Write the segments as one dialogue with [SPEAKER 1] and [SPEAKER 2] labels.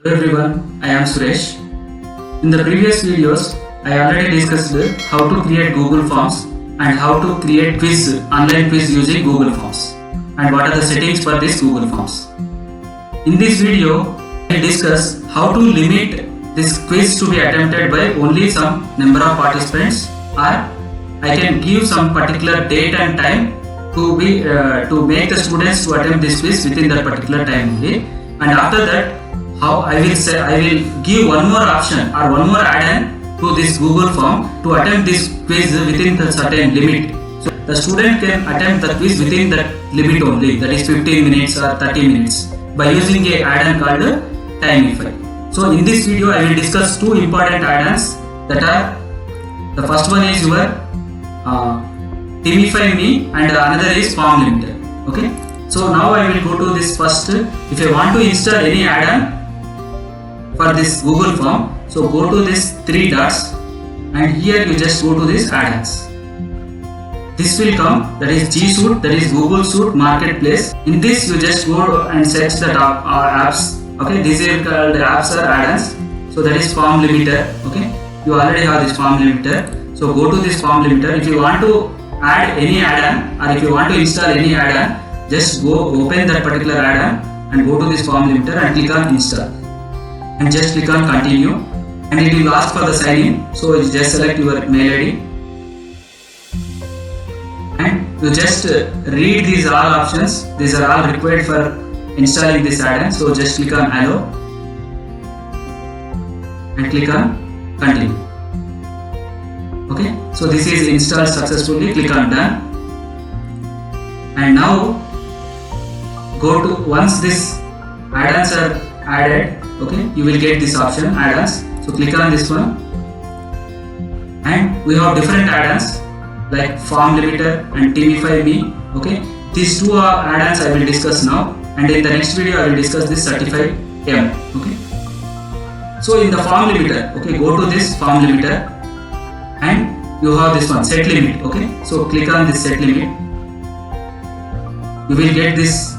[SPEAKER 1] Hello everyone, I am Suresh. In the previous videos, I already discussed how to create Google Forms and how to create online quiz using Google Forms and what are the settings for this Google Forms. In this video, I will discuss how to limit this quiz to be attempted by only some number of participants, or I can give some particular date and time to make the students to attempt this quiz within that particular time only. And after that, how I will give one more option or one more add-on to this Google form to attempt this quiz within the certain limit. So the student can attempt the quiz within that limit only, that is 15 minutes or 30 minutes, by using a add-on called Timify. So in this video I will discuss two important add-ons that are, the first one is your Timify Me and another is Form Limiter. Okay. So now I will go to this first. If I want to install any add-on for this Google form, so go to this three dots and here you just go to this add-ons. This will come, that is G Suite, that is Google Suite Marketplace. In this you just go and search the apps. Okay, these are called apps or add-ons. So that is Form Limiter. Okay, you already have this Form Limiter. So go to this Form Limiter. If you want to add any add-on or if you want to install any add-on, just go open that particular add-on and go to this Form Limiter and click on install. And just click on continue and it will ask for the sign in. So you just select your mail ID and you just read these all options. These are all required for installing this add-on. So just click on allow and click on continue. Okay, so this is installed successfully. Click on done and now go to, once this add-ons are added, okay, you will get this option add-ons. So click on this one and we have different add-ons like Form Limiter and Timify Me. Okay, these two are add-ons I will discuss now, and in the next video I will discuss this Certify-M. Okay, so in the Form Limiter, okay, go to this Form Limiter and you have this one set limit. Okay, so click on this set limit. You will get this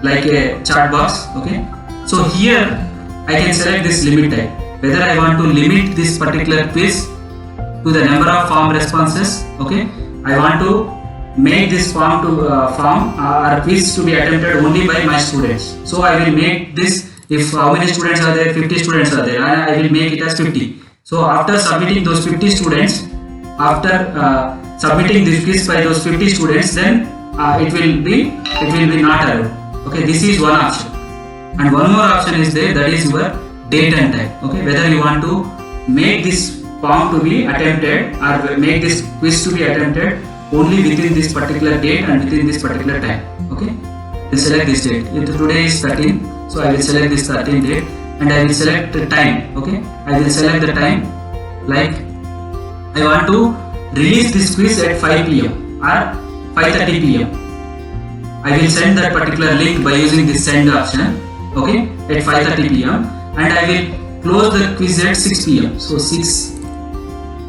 [SPEAKER 1] like a chat box. Okay, so here I can select this limit type, whether I want to limit this particular quiz to the number of form responses. Okay, I want to make this form or quiz to be attempted only by my students. So I will make this, if how many students are there, 50 students are there, and I will make it as 50. So after submitting those 50 students, after submitting this quiz by those 50 students, then it will be not allowed. Okay, this is one option. And one more option is there, that is your date and time. Okay, whether you want to make this form to be attempted or make this quiz to be attempted only within this particular date and within this particular time. Okay, we'll select this date. Today is 13, so I will select this 13 date and I will select the time. Okay, I will select the time like I want to release this quiz at 5 p.m. or 5:30 p.m. I will send that particular link by using this send option. Okay, at 5:30 p.m. and I will close the quiz at 6 p.m. So 6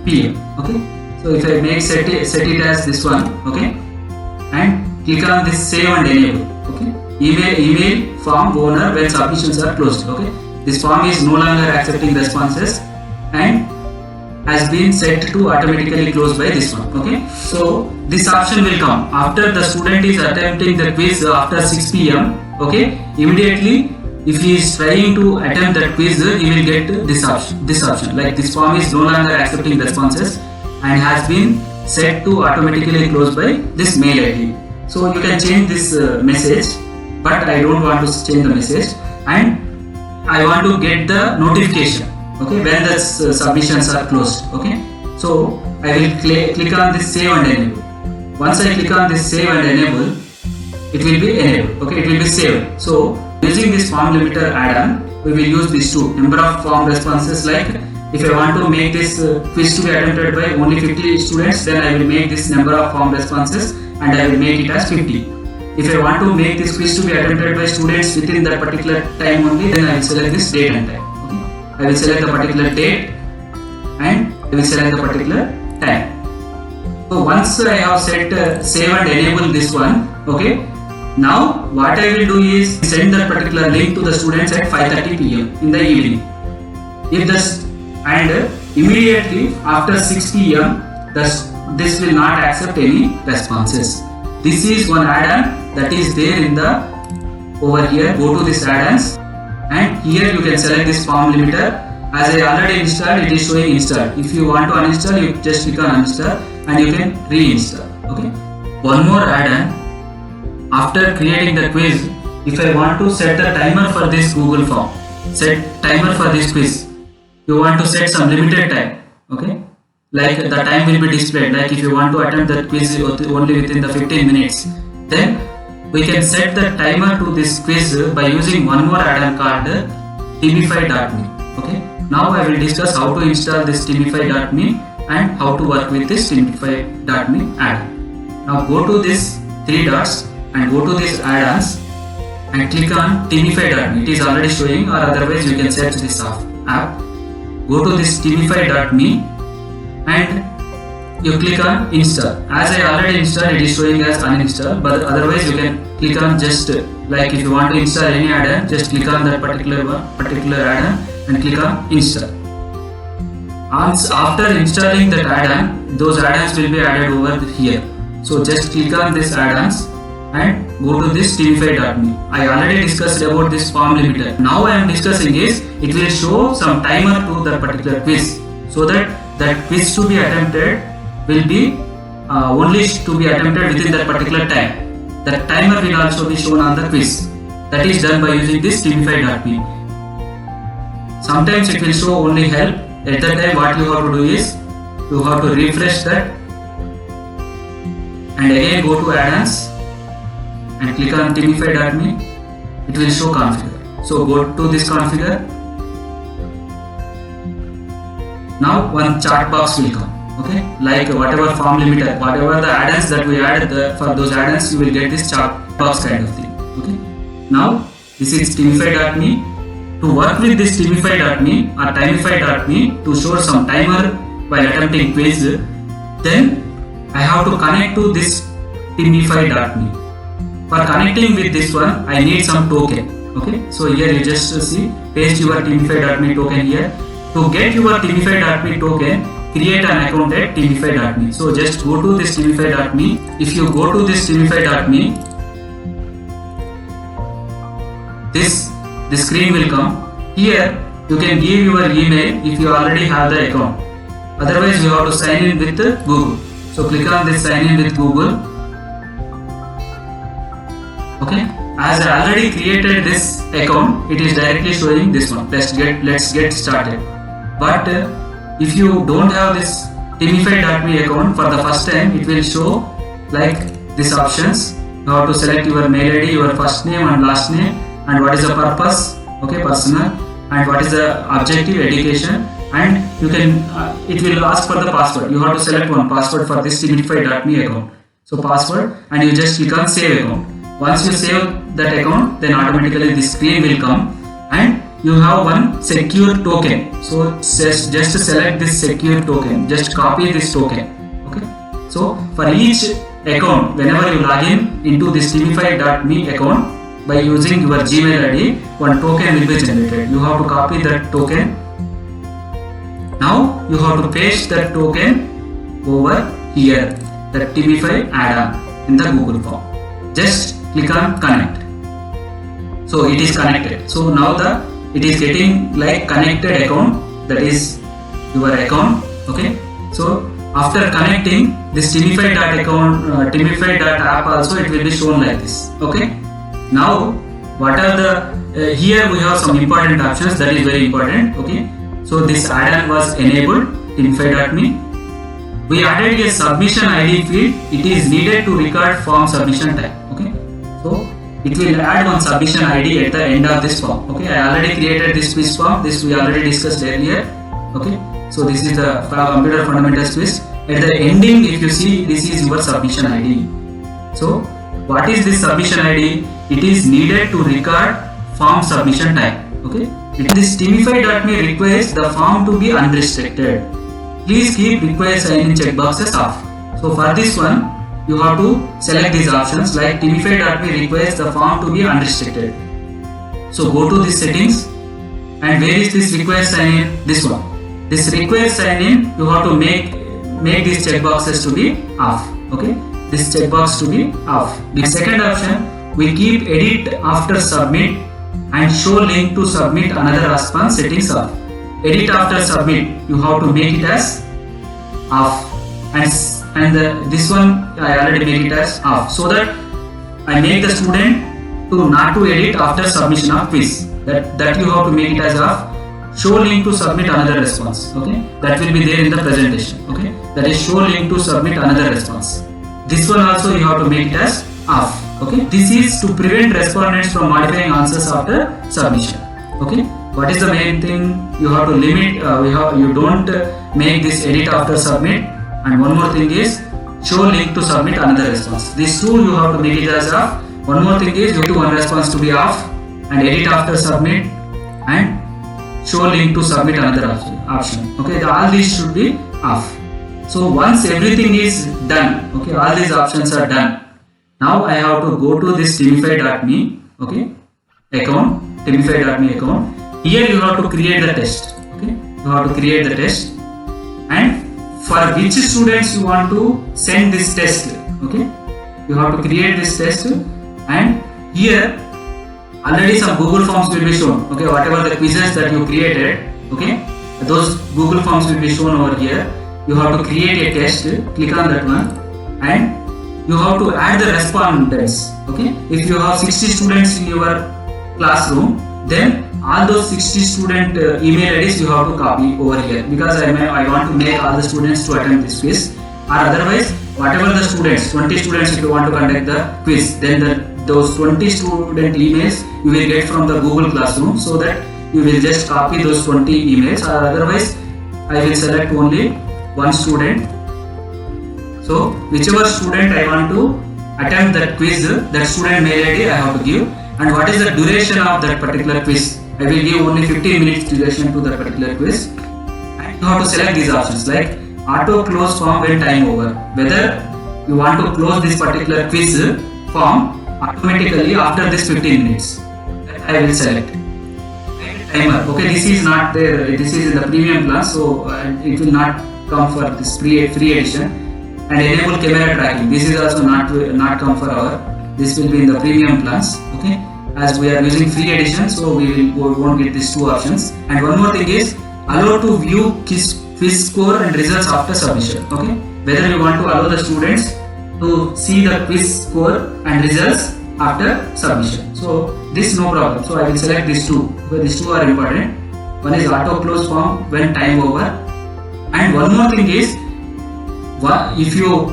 [SPEAKER 1] p.m. Okay, so if I make set it as this one. Okay, and click on this save and enable. Okay, email form owner when submissions are closed. Okay, this form is no longer accepting responses and has been set to automatically close by this one. Okay, so this option will come after the student is attempting the quiz after 6 p.m. Okay, immediately if he is trying to attempt that quiz, he will get this option like this form is no longer accepting responses and has been set to automatically close by this mail ID. So you can change this message, but I don't want to change the message and I want to get the notification. Okay, when the submissions are closed. Okay, so I will click on this save and enable. Once I click on this save and enable, it will be enabled. Okay, it will be saved. So using this Form Limiter add-on, we will use these two number of form responses. Like if I want to make this quiz to be attempted by only 50 students, then I will make this number of form responses and I will make it as 50. If I want to make this quiz to be attempted by students within that particular time only, then I will select this date and time. I will select the particular date and I will select the particular time. So once I have set save and enable this one, okay, Now what I will do is send that particular link to the students at 5:30 p.m. in the evening. If this and immediately after 6 p.m. this will not accept any responses. This is one add-on that is there in the over here. Go to this add-ons and here you can select this form limiter. As I already installed, it is showing installed. If you want to uninstall, you just click on uninstall and you can reinstall. Okay. One more add-on. After creating the quiz, if I want to set the timer for this Google form, set timer for this quiz. You want to set some limited time. Okay. Like the time will be displayed. Like if you want to attempt the quiz only within the 15 minutes, then we can set the timer to this quiz by using one more add-on called tbfi.me. Okay. Now I will discuss how to install this tbfi.me and how to work with this tbfi.me add-on. Now go to this three dots and go to this add-ons and click on tbfi.me. It is already showing, or otherwise you can search this app. Go to this tbfi.me and you click on install. As I already installed, it is showing as uninstall, but otherwise you can click on just like if you want to install any add-on, just click on that particular add-on and click on install. After installing that add-on, those add-ons will be added over here. So just click on this add-ons and go to this tbfi.me. I already discussed about this form limiter. Now I am discussing is it will show some timer to that particular quiz, so that quiz to be attempted will be only to be attempted within that particular time. That timer will also be shown on the quiz. That is done by using this tbfi.me. Sometimes it will show only help. At that time what you have to do is you have to refresh that and again go to add-ons and click on tbfi.me. It will show configure. So go to this configure. Now one chat box will come. Okay, like whatever form limiter, whatever the add-ons that we added for those add-ons, you will get this chat box kind of thing. Okay. Now this is tbfi.me. To work with this tbfi.me or timify.me to show some timer while attempting quiz, then I have to connect to this timify.me. For connecting with this one, I need some token. Okay, so here you just see, paste your timify.me token here. To get your timify.me token, create an account at timify.me. So just go to this timify.me. If you go to this timify.me, the screen will come. Here you can give your email if you already have the account. Otherwise you have to sign in with Google. So click on this sign in with Google. Okay. As I already created this account, it is directly showing this one. Let's get started. But if you don't have this timify.me account for the first time, it will show like these options. You have to select your mail ID, your first name and last name, and what is the purpose, okay, personal, and what is the objective, education, and you can it will ask for the password. You have to select one password for this timify.me account. So password, and you just click on save account. Once you save that account, then automatically this screen will come and you have one secure token. So just select this secure token, just copy this token. Okay. So for each account, whenever you log in into this timify.me account, by using your Gmail ID, one token will be generated. You have to copy that token. Now you have to paste that token over here, that TBFi add-on in the Google form. Just click on connect. So it is connected. So now it is getting like connected account, that is your account. Okay. So after connecting this TBFi.account, TBFi.app also, it will be shown like this. Okay. Now what are the here we have some important options, that is very important. Okay. So this add-on was enabled, timify.me. We added a submission ID field. It is needed to record form submission type. Okay. So it will add one submission ID at the end of this form. Okay. I already created this quiz form. This we already discussed earlier. Okay. So this is the computer fundamentals quiz. At the ending, if you see, this is your submission ID. So what is this submission ID? It is needed to record form submission type. Okay. This timify.me requires the form to be unrestricted. Please keep require sign in checkboxes off. So for this one, you have to select these options like TVFi.me requires the form to be unrestricted. So go to these settings, and where is this require sign in? This one. This require sign in, you have to make these checkboxes to be off. Okay, this checkbox to be off. The second option, we keep edit after submit and show link to submit another response settings off. Edit after submit, you have to make it as off, and this one I already make it as off, so that I make the student to not to edit after submission of quiz. That you have to make it as off. Show link to submit another response. Okay, that will be there in the presentation. Okay, that is show link to submit another response. This one also you have to make it as off. Okay, this is to prevent respondents from modifying answers after submission. Okay, what is the main thing? You have to limit. You don't make this edit after submit. And one more thing is show link to submit another response. These two you have to make it as off. One more thing is you have to one response to be off, and edit after submit, and show link to submit another option. Okay, all these should be off. So once everything is done, okay, all these options are done. Now I have to go to this TVFi.me, okay, account, TVFi.me account. Here you have to create the test. Okay, you have to create the test, and for which students you want to send this test. Okay, you have to create this test, and here already some Google Forms will be shown. Okay, whatever the quizzes that you created, okay, those Google Forms will be shown over here. You have to create a test, click on that one, and you have to add the respondents. Okay, if you have 60 students in your classroom, then all those 60 student email IDs you have to copy over here, because I want to make all the students to attend this quiz, or otherwise whatever the students, 20 students if you want to conduct the quiz, then those 20 student emails you will get from the Google Classroom, so that you will just copy those 20 emails, or otherwise I will select only one student. So whichever student I want to attempt that quiz, that student mail ID I have to give, and what is the duration of that particular quiz. I will give only 15 minutes duration to that particular quiz, and you have to select these options like auto close form when time over, whether you want to close this particular quiz form automatically after this 15 minutes. That I will select. Timer. Okay, this is not there. This is in the premium plan, so it will not come for this free edition. And enable camera tracking. This is also not come for our. This will be in the premium plans. Okay, as we are using free edition, so we won't get these two options. And one more thing is allow to view quiz score and results after submission. Okay, whether you want to allow the students to see the quiz score and results after submission. So this no problem. So I will select these two, because these two are important. One is auto close form when time over, and one more thing is if you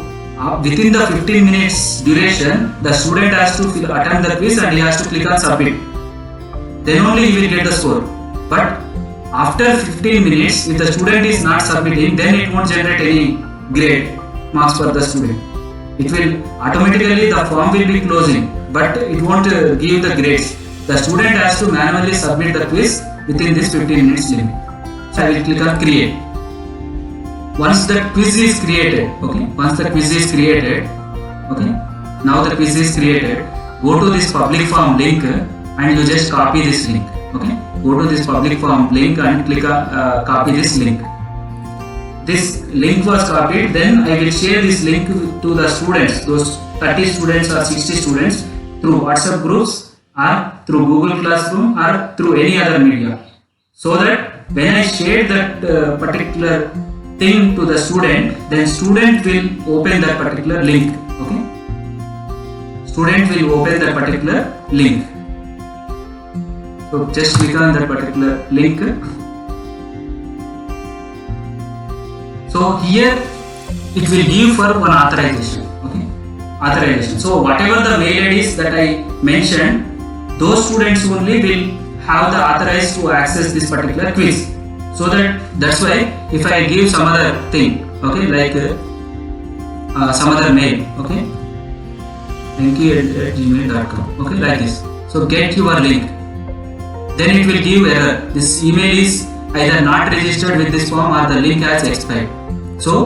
[SPEAKER 1] within the 15 minutes duration, the student has to attempt the quiz and he has to click on submit. Then only he will get the score. But after 15 minutes, if the student is not submitting, then it won't generate any grade marks for the student. It will automatically, the form will be closing, but it won't give the grades. The student has to manually submit the quiz within this 15 minutes limit. So I will click on create. Once the quiz is created, okay, now the quiz is created, go to this public form link and you just copy this link. Okay, go to this public form link and click on copy this link. This link was copied, then I will share this link to the students, those 30 students or 60 students, through WhatsApp groups or through Google Classroom or through any other media, so that when I share that particular thing to the student, then student will open that particular link. Okay, student will open that particular link. So just click on that particular link. So here it will give for one authorization. Okay, authorization. So whatever the mail IDs that I mentioned, those students only will have the authorized to access this particular quiz. So that's why if I give some other thing, okay, like some other mail, okay, thankyou@gmail.com, okay, like this. So get your link. Then it will give error. This email is either not registered with this form or the link has expired. So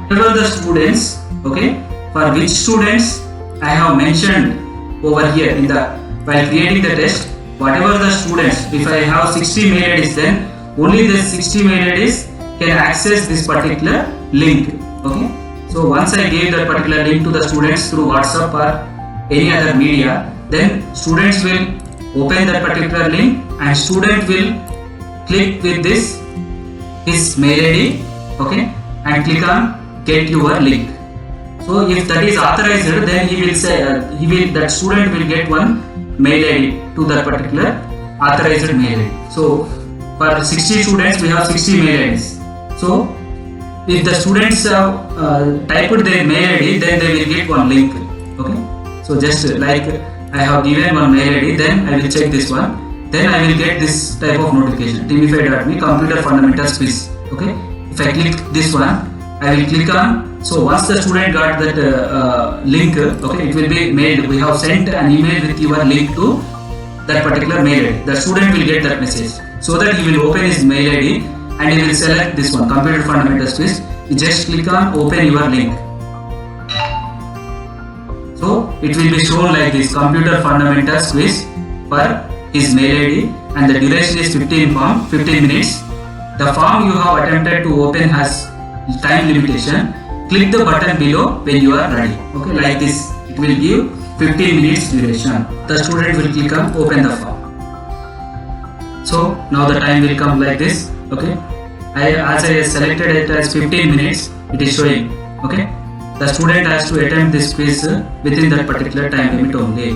[SPEAKER 1] whatever the students, okay, for which students I have mentioned over here in the while creating the test. Whatever the students, if I have 60 mail IDs, then only the 60 mail IDs can access this particular link. Okay. So once I gave that particular link to the students through WhatsApp or any other media, then students will open that particular link and student will click with this his mail ID, okay, and click on get your link. So if that is authorized, then he will say that student will get one mail ID to that particular authorized mail ID. So for 60 students we have 60 mail IDs. So if the students have typed their mail ID, then they will get one link. Okay. So just like I have given one mail ID, then I will check this one. Then I will get this type of notification, teamify.me computer fundamentals quiz. Okay. If I click this one, I will click on. So once the student got that link, okay, it will be mailed. We have sent an email with your link to that particular mail ID. The student will get that message. So that he will open his mail ID and he will select this one, computer fundamentals quiz. You just click on open your link. So it will be shown like this, computer fundamentals quiz for his mail ID, and the duration is 15 minutes. The form you have attempted to open has time limitation. Click the button below when you are ready. Okay, like this. It will give 15 minutes duration. The student will click on open the form. So now the time will come like this. Okay, as I selected it as 15 minutes, it is showing. Okay, the student has to attempt this quiz within that particular time limit only.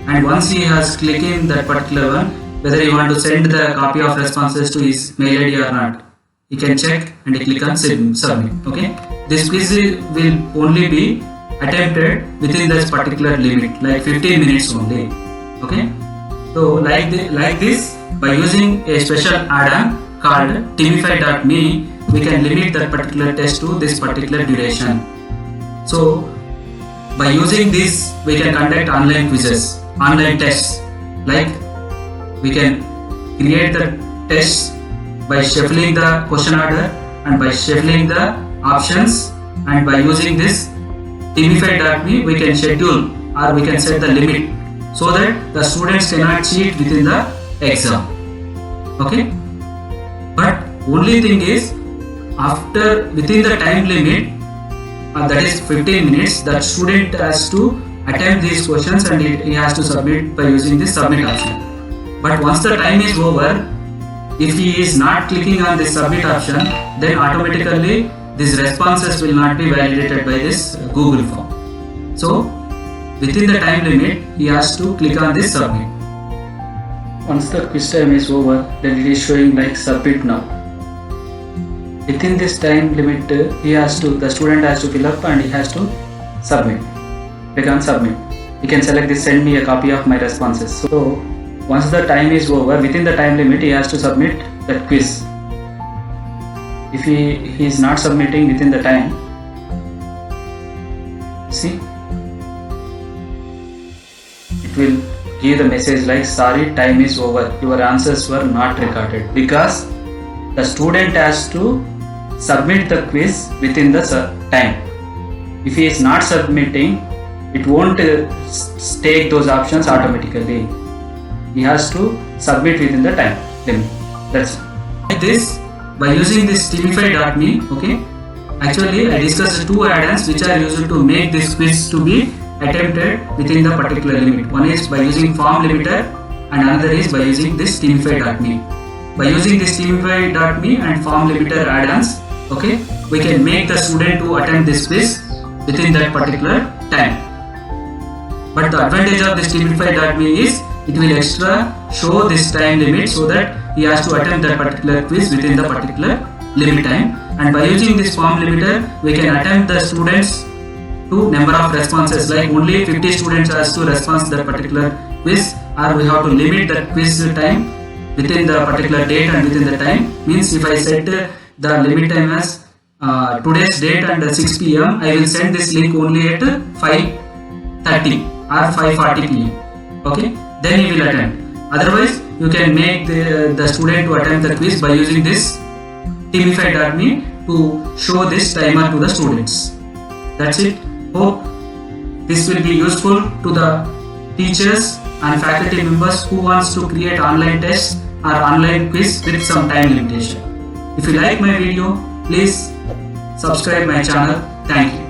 [SPEAKER 1] And once he has clicked in that particular one, whether he want to send the copy of responses to his mail ID or not, he can check and he click on submit. Okay, this quiz will only be attempted within this particular limit, like 15 minutes only. Okay, so like this, by using a special add-on called teamify.me, we can limit that particular test to this particular duration. So by using this, we can conduct online quizzes, online tests. Like we can create the tests by shuffling the question order and by shuffling the options, and by using this teamify.me, we can schedule or we can set the limit so that the students cannot cheat within the exam. Okay, but only thing is, after within the time limit, that is 15 minutes, that student has to attempt these questions and he has to submit by using this submit option. But once the time is over, if he is not clicking on this submit option, then automatically these responses will not be validated by this Google form. So within the time limit, he has to click on this submit. Once the quiz time is over, then it is showing like submit now. Within this time limit, the student has to fill up and he has to submit. Click on submit. He can select this send me a copy of my responses. So once the time is over, within the time limit, he has to submit that quiz. If he is not submitting within the time, see, it will give the message like sorry, time is over, your answers were not recorded, because the student has to submit the quiz within the time. If he is not submitting, it won't take those options automatically. He has to submit within the time limit. That's it. Like this, by using this teamify.me, okay, actually I discussed two add-ons which are used to make this quiz to be attempted within the particular limit. One is by using form limiter and another is by using this teamify.me. By using this teamify.me and form limiter add-ons, okay, we can make the student to attempt this quiz within that particular time. But the advantage of this teamify.me is it will extra show this time limit so that he has to attempt that particular quiz within the particular limit time. And by using this form limiter, we can attempt the students to number of responses, like only 50 students has to respond to that particular quiz, or we have to limit that quiz time within the particular date and within the time. Means if I set the limit time as today's date and 6 p.m, I will send this link only at 5:30 or 5:40 p.m. Okay, then he will attempt. Otherwise, you can make the student to attempt the quiz by using this teamify.me to show this timer to the students. That's it. Hope This will be useful to the teachers and faculty members who wants to create online tests or online quiz with some time limitation. If you like my video, please subscribe my channel. Thank you.